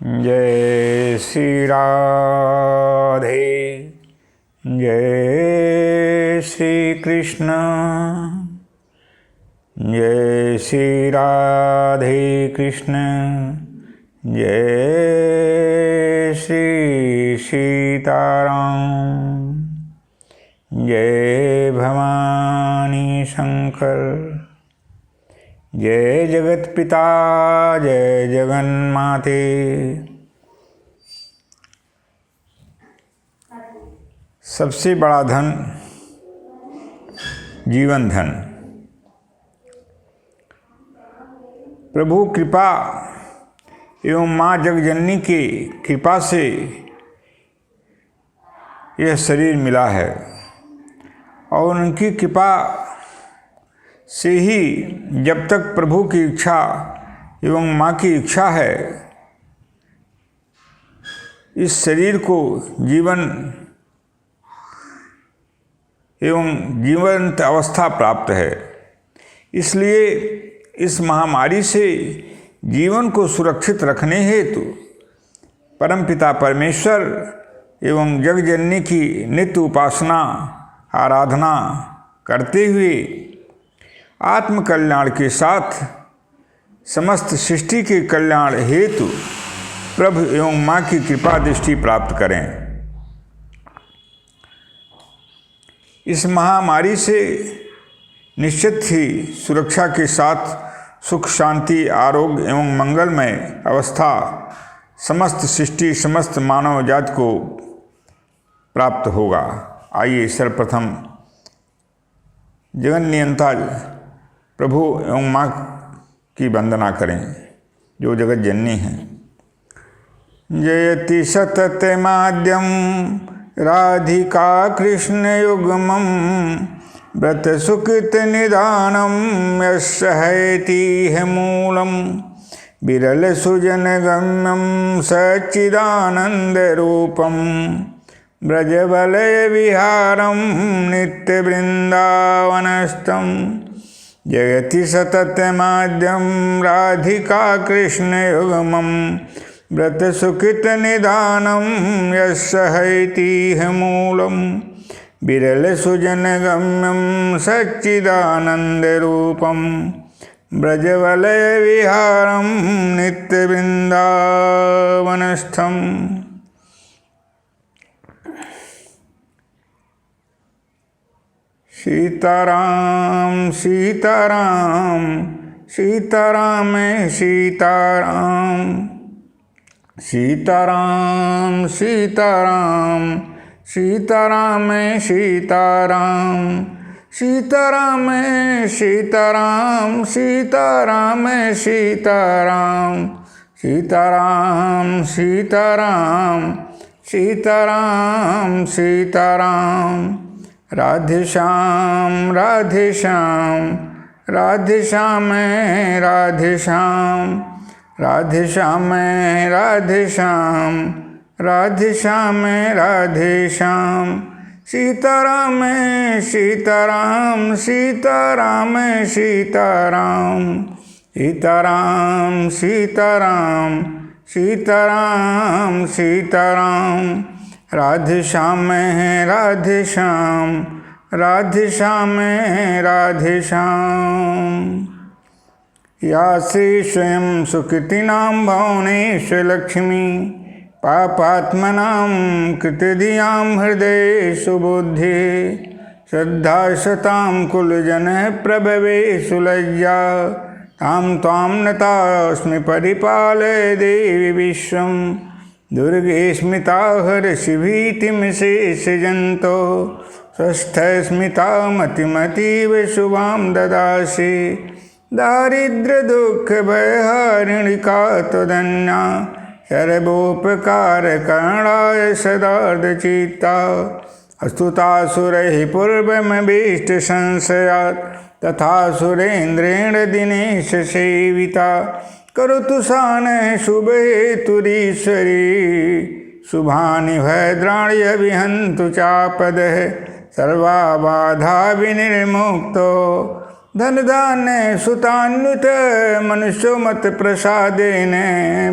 जय श्री राधे, जय श्री कृष्ण, जय श्री राधे कृष्ण, जय श्री सीताराम, जय भवानी शंकर, जय जगत पिता, जय जगन्माते। सबसे बड़ा धन जीवन धन। प्रभु कृपा एवं माँ जगजननी की कृपा से यह शरीर मिला है और उनकी कृपा से ही जब तक प्रभु की इच्छा एवं माँ की इच्छा है इस शरीर को जीवन एवं जीवंत अवस्था प्राप्त है। इसलिए इस महामारी से जीवन को सुरक्षित रखने हेतु परमपिता परमेश्वर एवं जगजननी की नित्य उपासना आराधना करते हुए आत्म कल्याण के साथ समस्त सृष्टि के कल्याण हेतु प्रभु एवं माँ की कृपा दृष्टि प्राप्त करें। इस महामारी से निश्चित ही सुरक्षा के साथ सुख शांति आरोग्य एवं मंगलमय अवस्था समस्त सृष्टि समस्त मानव जाति को प्राप्त होगा। आइए सर्वप्रथम जगन नियंता प्रभु एवं माँ की वंदना करें जो जगत जननी है। जयति सतत माद्यम राधिका कृष्ण युग्मम व्रत सुकृत निदानम यस्यहैति मूलम विरल सुजन गम्यम सच्चिदानंद रूपम ब्रजवलय विहारम नित्य वृंदावनस्थम। जयति सतत माद्यम राधिका कृष्ण युग्मम व्रत सुकृत निदानम यस्यहैति मूलम विरल सुजन गम्यम सच्चिदानंद रूपम ब्रजवलय विहारम नित्य वृंदावनस्थम। सीताराम सीताराम सीताराम सीताराम सीताराम सीताराम सीताराम सीताराम सीताराम सीताराम सीताराम सीताराम सीताराम सीताराम सीताराम सीताराम। राधे श्याम राधे श्याम राधे श्याम राधे श्याम राधे श्याम राधे श्याम राधे श्याम राधे श्याम। सीताराम सीताराम सीताराम सीताराम सीताराम सीताराम सीताराम सीताराम। राधे श्याम राधे श्याम राधे श्याम राधे श्याम। या श्री स्वयं सुकृतिनां भुवनेश्वरलक्ष्मी पापात्मनां कृतधियां हृदये सुबुद्धे श्रद्धा सतां कुलजनः प्रभवे सुलज्जा तां त्वां नतास्मि परिपालय देवी विश्वं दुर्गे स्मिता हर्षभीतिं शेषजन्तो स्वस्थस्मिता मतिमतीव शुभां ददासि दारिद्र्य दुःख भयहारिणिका त्वदन्या सर्वोपकारकरणाय सदार्धचित्ता अस्तुतासुरैः पूर्वमभीष्ट संशयात् तथा सुरेन्द्रेण दिनेश सेविता करोतु सानः शुभहेतुरीश्वरी शुभानि भद्राणि अभिहन्तु चापदः सर्वा बाधा विनिर्मुक्तो धन धान्य सुतान्वित मनुष्यो मत प्रसादेन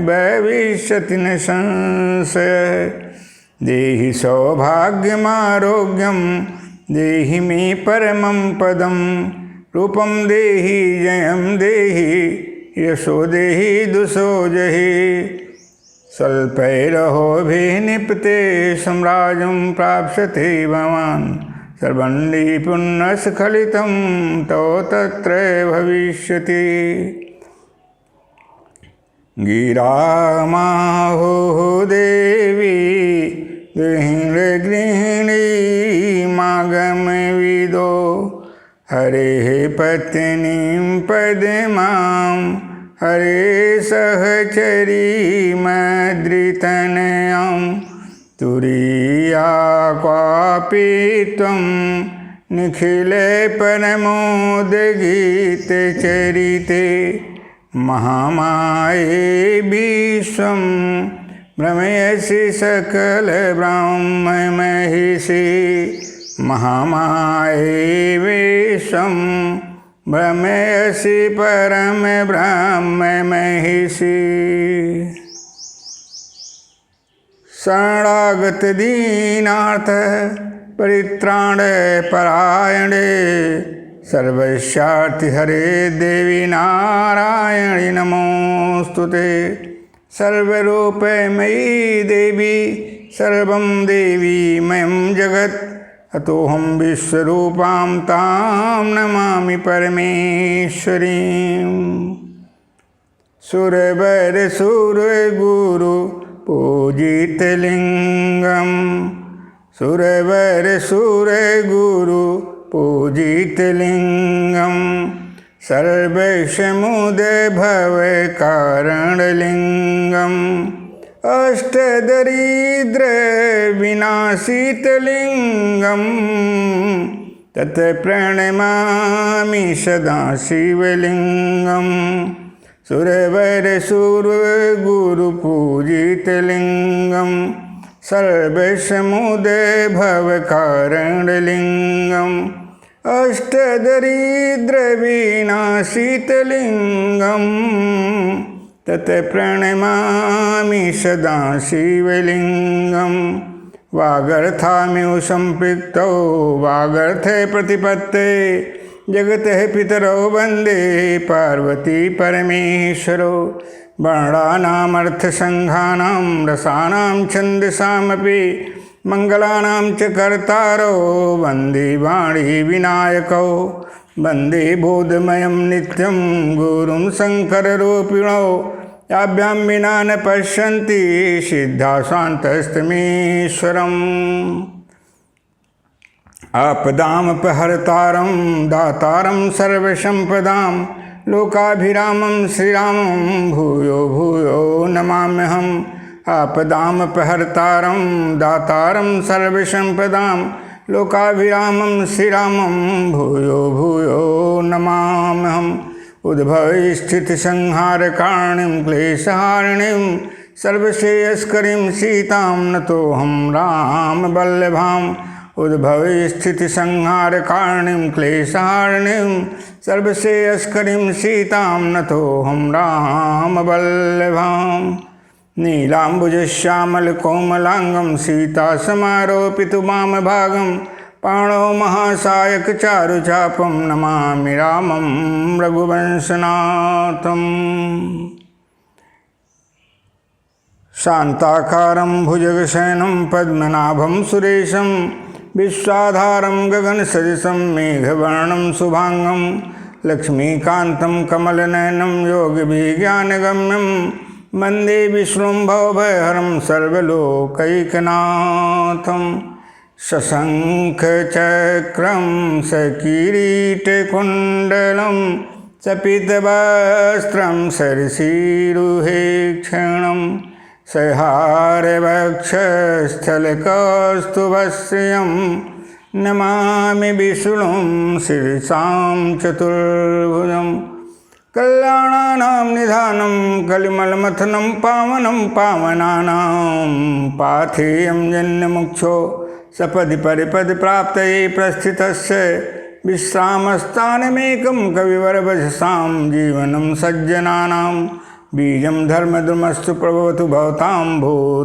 भविष्यति न संशय। देहि सौभाग्यमारोग्यम देहि मे परमं पदम रूपम देहि जयम देहि यशो देहि दुषो जहि। स्वल्पैरहोभिनिपते सम्राजं प्राप्स्यते भवान् सर्वन्ति पुण्यस्खलितं तव तत्र भविष्यति। गिरामाहुः देवी गृहिणी मागमविदो हरेः पत्नीं पद्मां हरे सहचरीमद्रितनयां तुरीया क्वापि त्वं निखिले परमोदगीतचरिते महामाये विश्वं भ्रमयसि सकलब्रह्ममहिषि। महामाये विश्वं भ्रमयसि परमब्रह्ममहिषि। शरणागत दीनार्थ परित्राणपरायणे सर्वस्यार्ति हरे देवी नारायणि नमोस्तुते। सर्वरूपमयी देवी सर्वं देवीमयं जगत् अतोऽहं विश्वरूपां तां नमामि परमेश्वरीं। सुरवरसुरगुरु पूजितलिङ्गं सुरवरसुरगुरु पूजितलिङ्गं सर्वसमुदयभवकारणलिङ्गम् अष्टदरिद्रविनाशितलिङ्गं तत् प्रणमामि सदा शिवलिङ्गं। सुरवरसुरगुरुपूजितलिङ्गं सर्वसमुदयभवकारणलिङ्गम् अष्टदरिद्रविनाशितलिङ्गं तत् प्रणमामि सदा शिवलिङ्गं। वागर्थामिव सम्पृक्तौ वागर्थे प्रतिपत्ते जगतः पितरौ वन्दे पार्वती परमेश्वरौ। वर्णानामर्थसङ्घानां रसानां छन्दसामपि मङ्गलानां च कर्तारौ वन्दे वाणी विनायकौ। वन्दे बोधमयं नित्यं गुरुं शङ्कररूपिणौ याभ्यां विना न पश्यन्ति सिद्धा शान्तस्तमीश्वरम्। आपदामपहर्तारं दातारं सर्वसम्पदां लोकाभिरामं श्रीरामं भूयो भूयो नमाम्यहम्। आपदामपहर्तारं दातारं सर्वसम्पदां लोकाभिरामं श्रीरामं भूयो भूयो नमाम्यहम्। उद्भवस्थितिसंहारकारणीं क्लेशहारिणीं सर्वश्रेयस्करीं सीतां नतोऽहं रामवल्लभाम्। उद्भवस्थितिसंहारकारणीं क्लेशहारिणीं सर्वश्रेयस्करीं सीतां नतोऽहं रामवल्लभाम्। नीलाम्बुजश्यामलकोमलाङ्गं सीतासमारोपितुवामभागं पाणौ महासायकचारुचापं नमामि रामं रघुवंशनाथम्। शान्ताकारं भुजगशयनं पद्मनाभं सुरेशं विश्वाधारं गगनसदृशं मेघवर्णं शुभांगं लक्ष्मीकान्तं कमलनयनं योगिभिज्ञानगम्यं वन्दे विष्णुं भवभयहरं सर्वलोकैकनाथं। सशङ्खचक्रं सकिरीटकुण्डलं सपितवस्त्रं सरसीरुहे क्षणं सहारवक्षस्थलकौस्तुभश्रियं नमामि विष्णुं शिरसां चतुर्भुजं। कल्याणानां निधानं कलिमलमथनं पावनं पावनानां पाथेयं जन्ममुक्षो सपदि परिपदि प्राप्तये प्रस्थितस्य विश्रामस्थानमेकं कविवरवचसां जीवनं सज्जनानां बीजं धर्मद्रुमस्तु प्रभवतु भवतां भूतैरामनाम।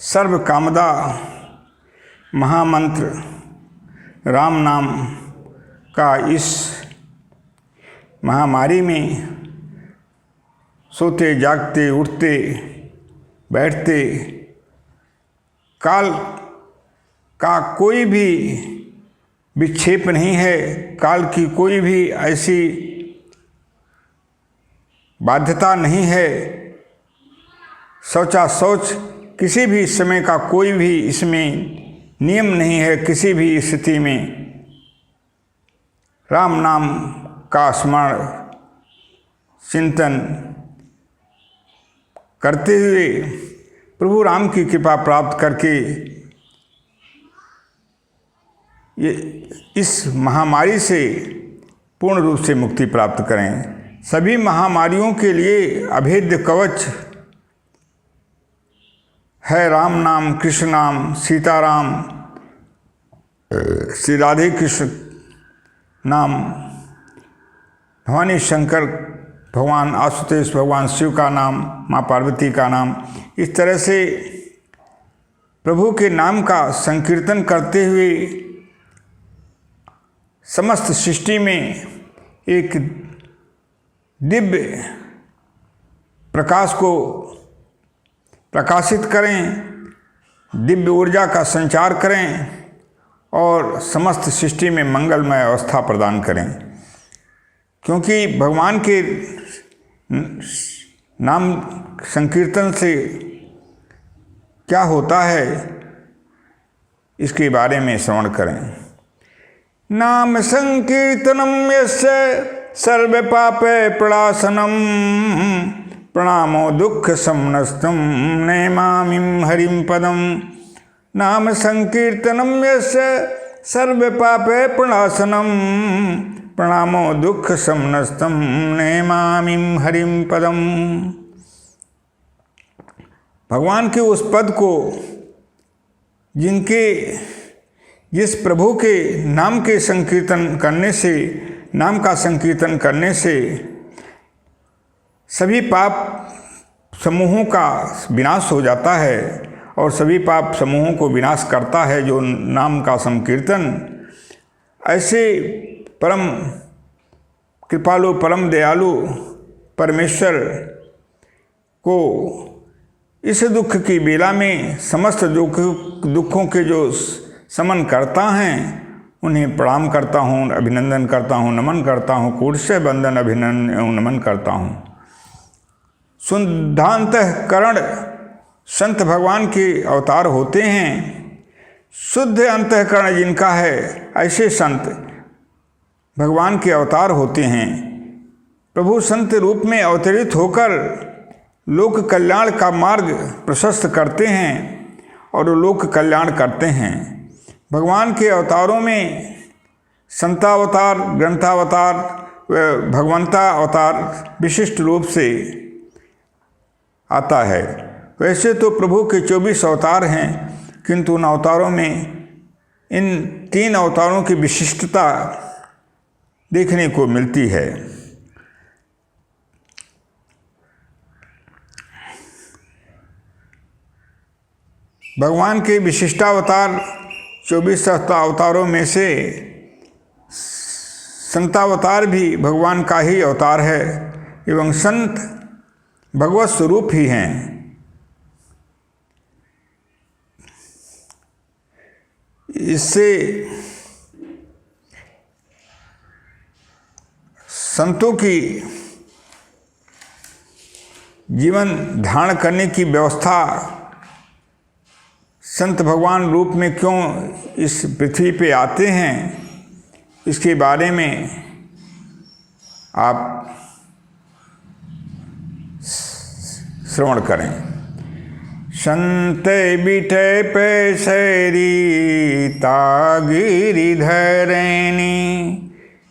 सर्व कामदा महामंत्र राम नाम का इस महामारी में सोते जागते उठते बैठते काल का कोई भी विक्षेप नहीं है, काल की कोई भी ऐसी बाध्यता नहीं है, शौचा शौच किसी भी समय का कोई भी इसमें नियम नहीं है। किसी भी स्थिति में राम नाम का स्मरण चिंतन करते हुए प्रभु राम की कृपा प्राप्त करके ये इस महामारी से पूर्ण रूप से मुक्ति प्राप्त करें। सभी महामारियों के लिए अभेद्य कवच है राम नाम, कृष्ण नाम, सीताराम, श्री राधे कृष्ण नाम, भवानी शंकर भगवान आशुतोष, भगवान शिव का नाम, माँ पार्वती का नाम। इस तरह से प्रभु के नाम का संकीर्तन करते हुए समस्त सृष्टि में एक दिव्य प्रकाश को प्रकाशित करें, दिव्य ऊर्जा का संचार करें और समस्त सृष्टि में मंगलमय अवस्था प्रदान करें। क्योंकि भगवान के नाम संकीर्तन से क्या होता है इसके बारे में श्रवण करें। नाम संकीर्तनम यस्य सर्व पापे प्रणाशनम प्रणामो दुख समनस्तम नमामिं हरिं पदम। नाम संकीर्तनम यस्य सर्व पापे प्रणाशनम प्रणामो दुख समनस्तम नमामिं हरिं पदम। भगवान के उस पद को जिस प्रभु के नाम के संकीर्तन करने से, नाम का संकीर्तन करने से सभी पाप समूहों का विनाश हो जाता है और सभी पाप समूहों को विनाश करता है जो नाम का संकीर्तन। ऐसे परम कृपालु परम दयालु परमेश्वर को इस दुख की बेला में समस्त दुखों के जो समन करता हैं उन्हें प्रणाम करता हूँ, अभिनंदन करता हूँ, नमन करता हूँ, कूट से बंदन अभिनंदन नमन करता हूँ। शुद्धांतःकरण संत भगवान के अवतार होते हैं। शुद्ध अंतःकरण जिनका है ऐसे संत भगवान के अवतार होते हैं। प्रभु संत रूप में अवतरित होकर लोक कल्याण का मार्ग प्रशस्त करते हैं और लोक कल्याण करते हैं। भगवान के अवतारों में संतावतार, ग्रंथावतार व भगवंता अवतार विशिष्ट रूप से आता है। वैसे तो प्रभु के 24 अवतार हैं, किंतु उन अवतारों में इन 3 अवतारों की विशिष्टता देखने को मिलती है। भगवान के विशिष्टावतार 24 अवतारों में से संतावतार भी भगवान का ही अवतार है एवं संत भगवत स्वरूप ही हैं। इससे संतों की जीवन धारण करने की व्यवस्था संत भगवान रूप में क्यों इस पृथ्वी पे आते हैं इसके बारे में आप श्रवण करें। संत बिठे पैसरी तागिरी धरणी,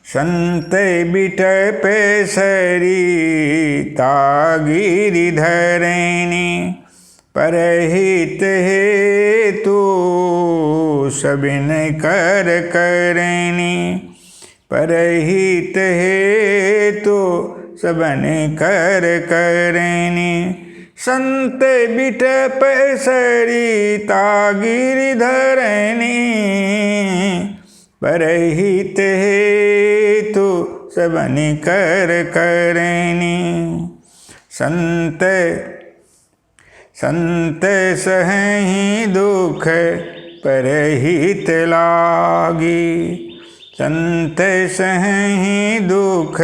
संत बिठे पैसरी तागिरी धरणी, परहित हेतु सबिन कर करनी, परहित हेतु सबन कर करनी। संत बिटप सरिता गिरिधरणी, परहित हेतु सबन कर करनी। संत सहहि दुख परहित लागी, संत सहहि दुख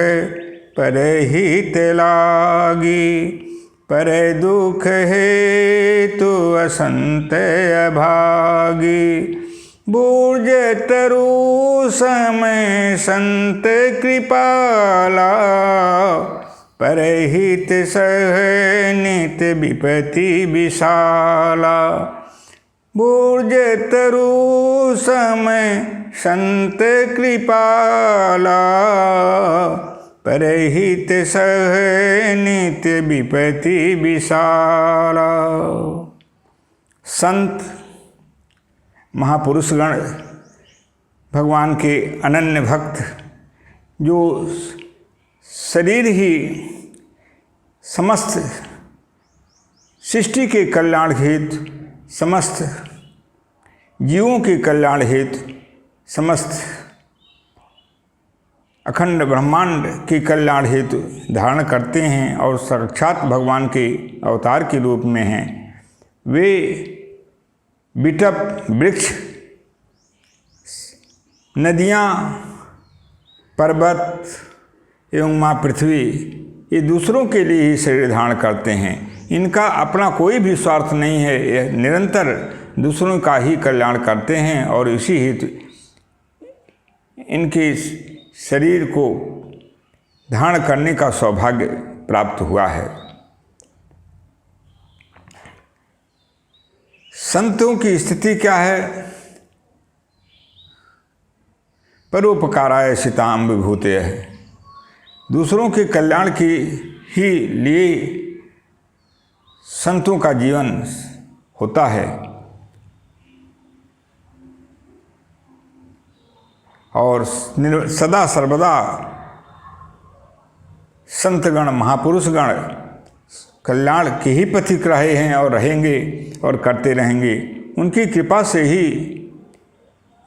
परहित लागी। पर दुख हेतु असंत अभागी, बूझ तरु समय संत कृपाला। परहित सह नित विपति विशाला, बूझ तरु समय संत कृपाला। परहित सह नित विपति विशाला। संत महापुरुषगण, भगवान के अनन्य भक्त, जो शरीर ही समस्त सृष्टि के कल्याण हेतु, समस्त जीवों के कल्याण हेतु, समस्त अखंड ब्रह्मांड के कल्याण हेतु धारण करते हैं और साक्षात भगवान के अवतार के रूप में हैं। वे बिटप वृक्ष, नदियाँ, पर्वत एवं माँ पृथ्वी, ये दूसरों के लिए ही शरीर धारण करते हैं। इनका अपना कोई भी स्वार्थ नहीं है, यह निरंतर दूसरों का ही कल्याण करते हैं और इसी हेतु इनके शरीर को धारण करने का सौभाग्य प्राप्त हुआ है। संतों की स्थिति क्या है? परोपकाराय सिताम विभूते है, दूसरों के कल्याण के ही लिए संतों का जीवन होता है। और सदा सर्वदा संतगण, महापुरुषगण कल्याण के ही पथिक रहे हैं और रहेंगे और करते रहेंगे। उनकी कृपा से ही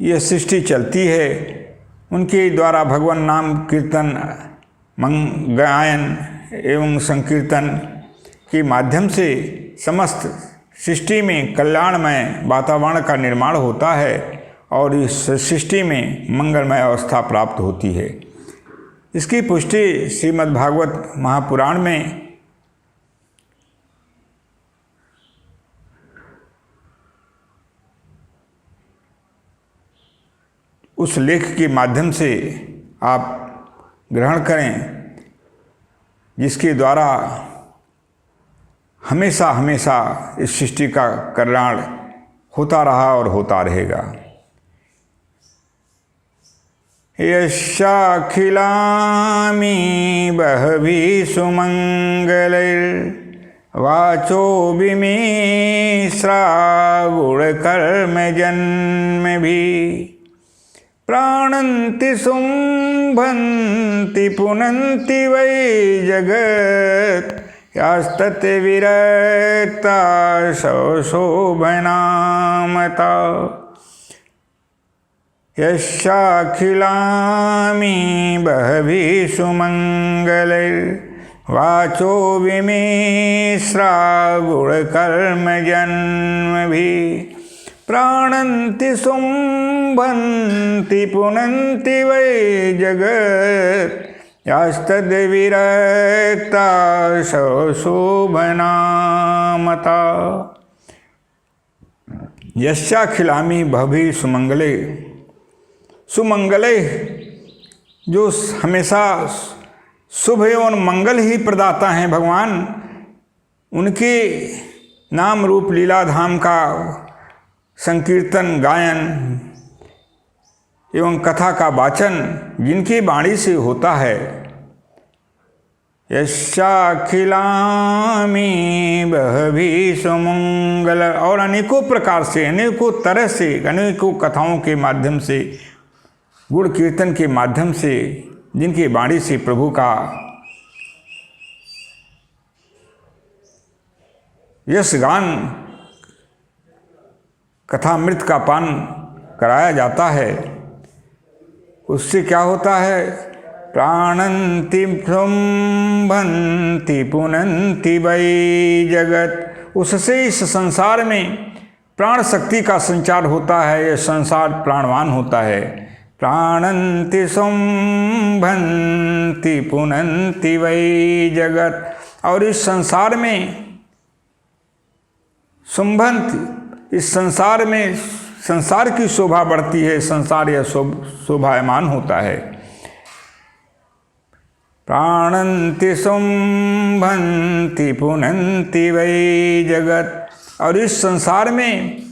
यह सृष्टि चलती है। उनके द्वारा भगवान नाम कीर्तन, गायन एवं संकीर्तन के माध्यम से समस्त सृष्टि में कल्याणमय वातावरण का निर्माण होता है और इस सृष्टि में मंगलमय अवस्था प्राप्त होती है। इसकी पुष्टि श्रीमद् भागवत महापुराण में उस लेख के माध्यम से आप ग्रहण करें, जिसके द्वारा हमेशा हमेशा इस सृष्टि का कल्याण होता रहा और होता रहेगा। यस्याखिलामी बहवी सुमंगलैर्वाचो विमिश्रा गुणकर्म जन्म भी, प्राणन्ति शुम्भन्ति पुनन्ति वै जगत्, यास्तत् विरक्ता शोभनामता। यस्याखिलामी बहवी सुमंगलैर्वाचो विमिश्रा गुणकर्म जन्मभिः, प्राणन्ति शुम्भन्ति पुनन्ति वै जगत्, यास्तद्विरक्ता शोभनामता। यस्याखिलामी बहवी सुमंगले, सुमंगले जो हमेशा शुभ एवं मंगल ही प्रदाता हैं भगवान, उनके नाम रूप लीला धाम का संकीर्तन, गायन एवं कथा का वाचन जिनकी वाणी से होता है, यस्याखिलामी बहवी सुमंगल। और अनेकों प्रकार से, अनेकों तरह से, अनेकों कथाओं के माध्यम से, गुण कीर्तन के माध्यम से, जिनकी वाणी से प्रभु का यश गान, कथामृत का पान कराया जाता है, उससे क्या होता है? प्राणन्ति सम्भन्ति पुनन्ति वै जगत। उससे इस संसार में प्राण शक्ति का संचार होता है, यह संसार प्राणवान होता है। प्राणन्ति सम्भन्ति पुनन्ति वै जगत। और इस संसार में संभन्ति, इस संसार में संसार की शोभा बढ़ती है, संसार यह शोभायमान होता है। प्राणन्ति सम्भन्ति पुनन्ति वै जगत। और इस संसार में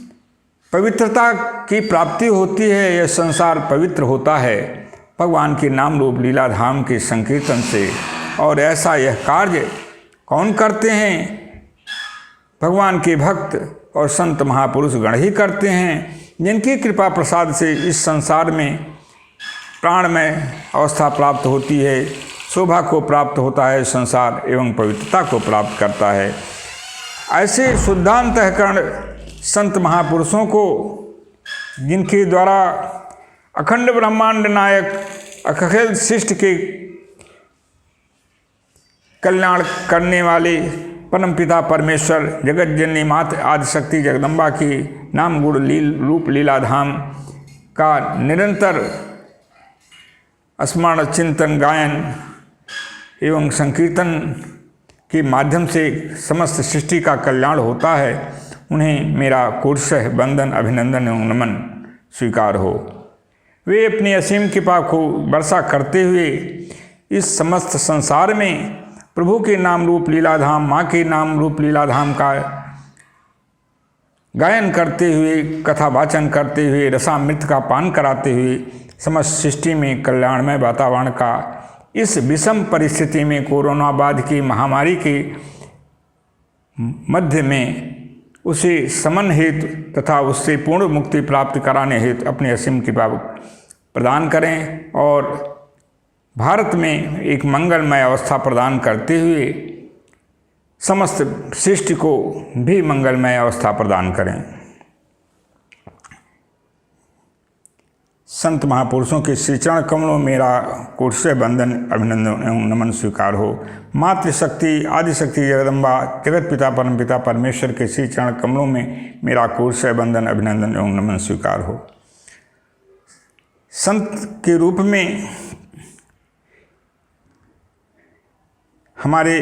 पवित्रता की प्राप्ति होती है, यह संसार पवित्र होता है भगवान के नाम रूप लीला धाम के संकीर्तन से। और ऐसा यह कार्य कौन करते हैं? भगवान के भक्त और संत महापुरुष गण ही करते हैं, जिनकी कृपा प्रसाद से इस संसार में प्राणमय अवस्था प्राप्त होती है, शोभा को प्राप्त होता है संसार, एवं पवित्रता को प्राप्त करता है। ऐसे शुद्धांतःकरण संत महापुरुषों को, जिनके द्वारा अखंड ब्रह्मांड नायक अखिल सृष्टि के कल्याण करने वाले परमपिता परमेश्वर जगत जननी मात आदिशक्ति जगदम्बा की नाम गुण रूप लीला धाम का निरंतर स्मरण, चिंतन, गायन एवं संकीर्तन के माध्यम से समस्त सृष्टि का कल्याण होता है। उन्हें मेरा कोटशः वंदन, अभिनंदन एवं नमन स्वीकार हो। वे अपनी असीम कृपा को वर्षा करते हुए इस समस्त संसार में प्रभु के नाम रूप लीलाधाम, माँ के नाम रूप लीलाधाम का गायन करते हुए, कथा वाचन करते हुए, रसामृत का पान कराते हुए समस्त सृष्टि में कल्याणमय वातावरण का इस विषम परिस्थिति में, कोरोना बाद की महामारी के मध्य में उसे समन हेतु तथा उससे पूर्ण मुक्ति प्राप्त कराने हेतु अपनी असीम कृपा प्रदान करें और भारत में एक मंगलमय अवस्था प्रदान करते हुए समस्त सृष्टि को भी मंगलमय अवस्था प्रदान करें। संत महापुरुषों के श्री चरण कमलों में मेरा कोटशः वंदन, अभिनंदन एवं नमन स्वीकार हो। मातृशक्ति आदिशक्ति जगदम्बा जगत पिता परमपिता परमेश्वर के श्री चरण कमलों में मेरा कोटशः वंदन, अभिनंदन एवं नमन स्वीकार हो। संत के रूप में हमारे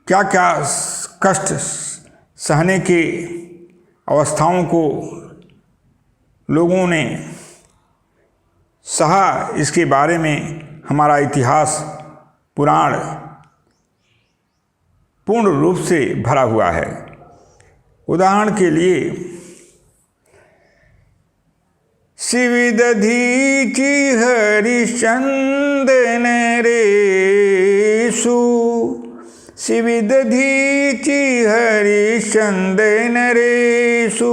क्या क्या कष्ट सहने की अवस्थाओं को लोगों ने सहा, इसके बारे में हमारा इतिहास पुराण पूर्ण रूप से भरा हुआ है। उदाहरण के लिए शिविदधीचि हरिश्चंदन रेषु, शिविदधीचि हरिश्चंदन रेषु,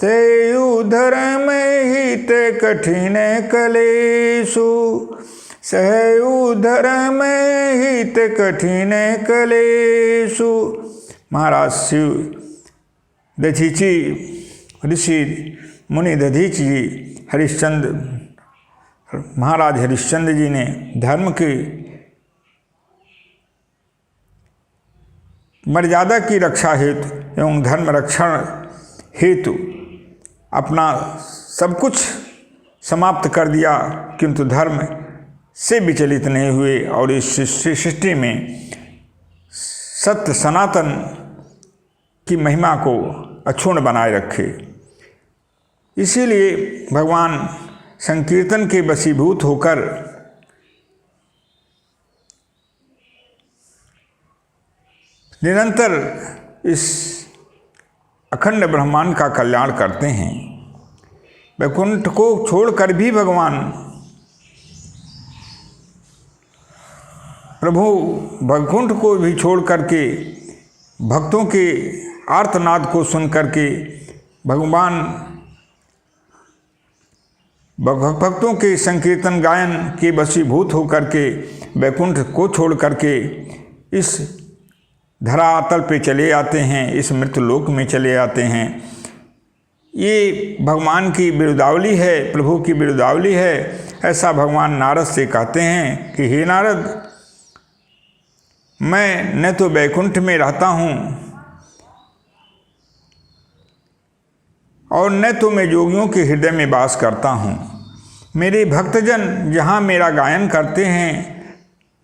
सयुधर्म हित कठिन कलेषु, सयुधर्म हित कठिन कलेषु। महाराज शिव दधीचि ऋषि मुनि दधीचि जी हरिश्चंद्र, महाराज हरिश्चंद्र जी ने धर्म की मर्यादा की रक्षा हेतु एवं धर्म रक्षण हेतु अपना सब कुछ समाप्त कर दिया, किंतु धर्म से विचलित नहीं हुए और इस सृष्टि में सत्य सनातन की महिमा को अक्षुण्ण बनाए रखे। इसीलिए भगवान संकीर्तन के वशीभूत होकर निरंतर इस अखंड ब्रह्मांड का कल्याण करते हैं। वैकुंठ को छोड़कर भी भगवान प्रभु वैकुंठ को भी छोड़ करके भक्तों के आर्तनाद को सुन करके भगवान भक्तों के संकीर्तन गायन के वशीभूत होकर के वैकुंठ को छोड़ करके इस धरातल पे चले आते हैं, इस मृत्युलोक में चले आते हैं। ये भगवान की बिरुदावली है, प्रभु की बिरुदावली है। ऐसा भगवान नारद से कहते हैं कि हे नारद, मैं न तो वैकुंठ में रहता हूँ और न तो मैं योगियों के हृदय में वास करता हूँ। मेरे भक्तजन जहाँ मेरा गायन करते हैं,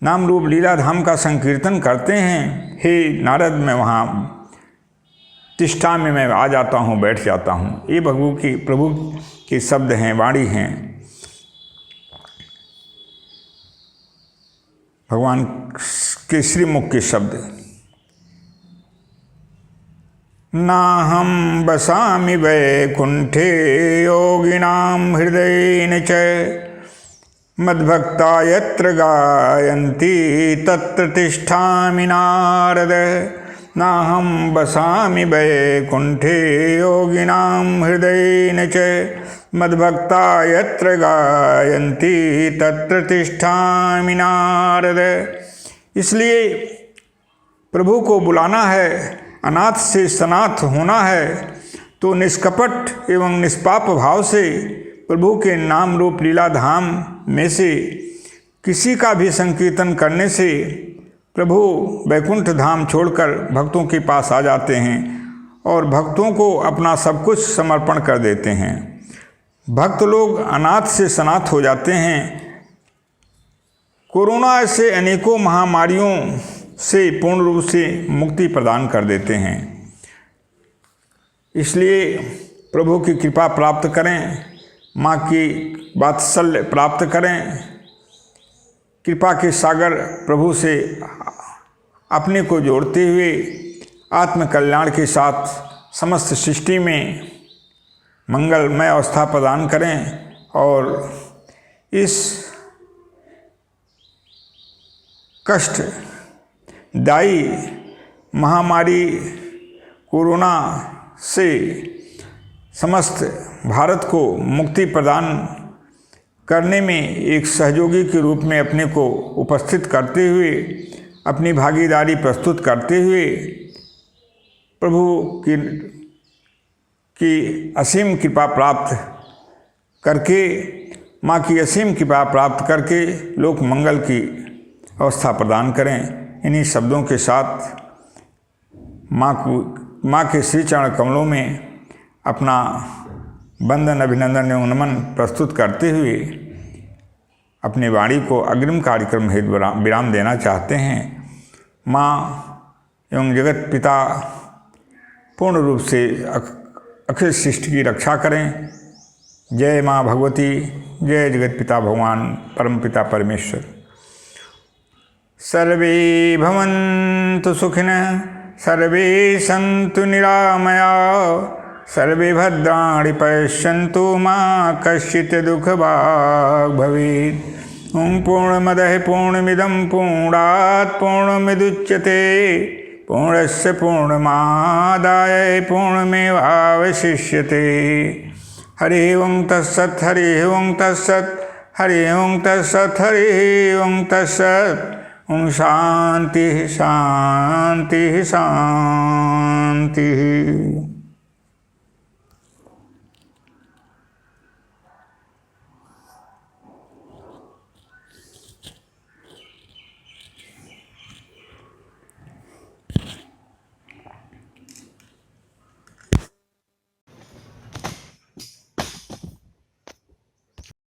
नाम रूप लीला धाम का संकीर्तन करते हैं, हे नारद, मैं वहाँ तिष्ठा में मैं आ जाता हूँ, बैठ जाता हूँ। ये प्रभु के शब्द हैं, वाणी हैं। भगवान के श्रीमुख के शब्द। नाहं वसामि वैकुंठे योगिनां हृदयेन च मद्भक्ता यत्र गायन्ति तत्र तिष्ठामि नारद। नाहं वसामि वैकुंठे योगिनां हृदयेन च मद्भक्ता यत्र गायन्ति तत्र तिष्ठामि नारद। इसलिए प्रभु को बुलाना है, अनाथ से सनाथ होना है, तो निष्कपट एवं निष्पाप भाव से प्रभु के नाम रूप लीला धाम में से किसी का भी संकीर्तन करने से प्रभु वैकुंठ धाम छोड़कर भक्तों के पास आ जाते हैं और भक्तों को अपना सब कुछ समर्पण कर देते हैं। भक्त लोग अनाथ से सनाथ हो जाते हैं। कोरोना ऐसे अनेकों महामारियों से पूर्ण रूप से मुक्ति प्रदान कर देते हैं। इसलिए प्रभु की कृपा प्राप्त करें, माँ की वात्सल्य प्राप्त करें, कृपा के सागर प्रभु से अपने को जोड़ते हुए आत्म कल्याण के साथ समस्त सृष्टि में मंगलमय अवस्था प्रदान करें और इस कष्टदायी महामारी कोरोना से समस्त भारत को मुक्ति प्रदान करने में एक सहयोगी के रूप में अपने को उपस्थित करते हुए, अपनी भागीदारी प्रस्तुत करते हुए प्रभु की असीम कृपा प्राप्त करके, माँ की असीम कृपा प्राप्त करके लोक मंगल की अवस्था प्रदान करें। इन्हीं शब्दों के साथ माँ के श्री चरण कमलों में अपना वंदन, अभिनंदन एवं नमन प्रस्तुत करते हुए अपनी वाणी को अग्रिम कार्यक्रम हेतु विराम देना चाहते हैं। माँ एवं जगत पिता पूर्ण रूप से अखिल सृष्टि की रक्षा करें। जय माँ भगवती, जय जगत पिता भगवान परम पिता परमेश्वर। सर्वे भवन्तु सुखिनः, सर्वे सन्तु निरामया, सर्वे भद्राणि पश्यन्तु मा कश्चित् दुःखभाग् भवेत्। ओं पूर्णमदः पूर्णमिदं पूर्णात् पूर्णमुदच्यते, पूर्णस्य पूर्णमादाय पूर्णमेवावशिष्यते। हरि ओं तत्सत्, हरि ओं तत्सत्, हरि ओं तत्सत्, हरि ओं तत्सत्। ओं शान्तिः शान्तिः शान्तिः।